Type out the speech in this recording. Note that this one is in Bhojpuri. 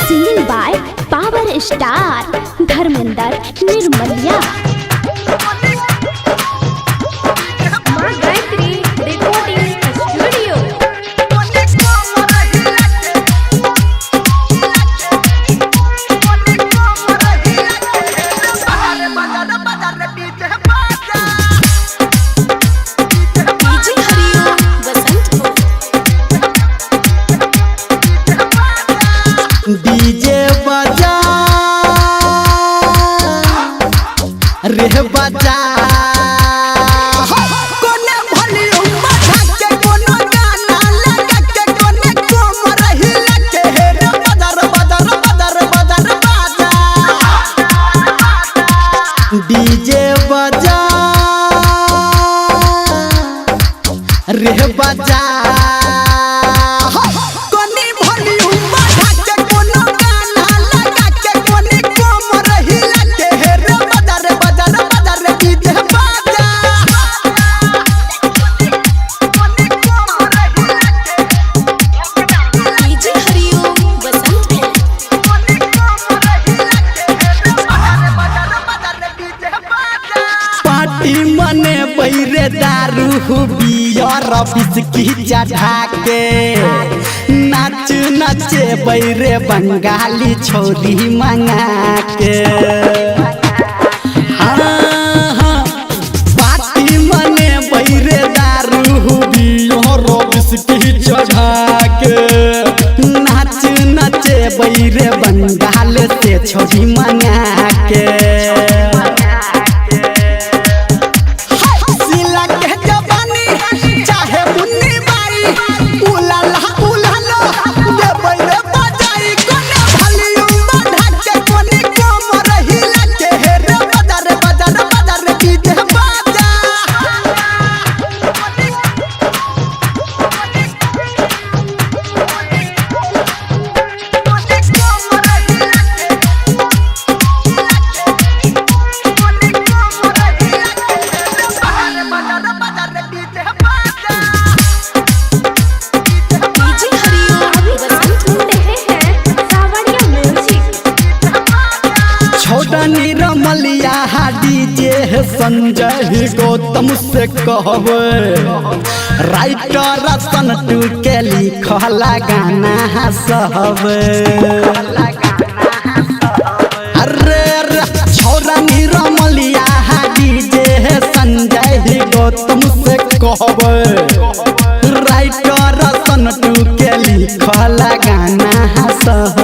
Singing by Power Star Dharmender Nirmaliya। DJ बजा रे बजा कोने वॉल्यूम बढ़ा के कोनो गाना लगा के कोने कोमर हिला के रे बदर बदर बदर बदर बाजा डीजे बजा रे बजा मने बैरे दारू बियर बिस्की चढ़ा के नाच नचे बैरे बंगाली छोरी मंगा के पार्टी मने बैरे दारू बियर बिस्की चढ़ा के नाच नचे बैरे बंगाल से छोरी मंगा के निरमलिया डीजे संजय गौतम से कहबे राइटर सनटू के लिखला गाना सहबे अरे छोरा निरमलिया डीजे संजय गौतम से कहबे राइटर सनटू के लिखला गाना सहबे।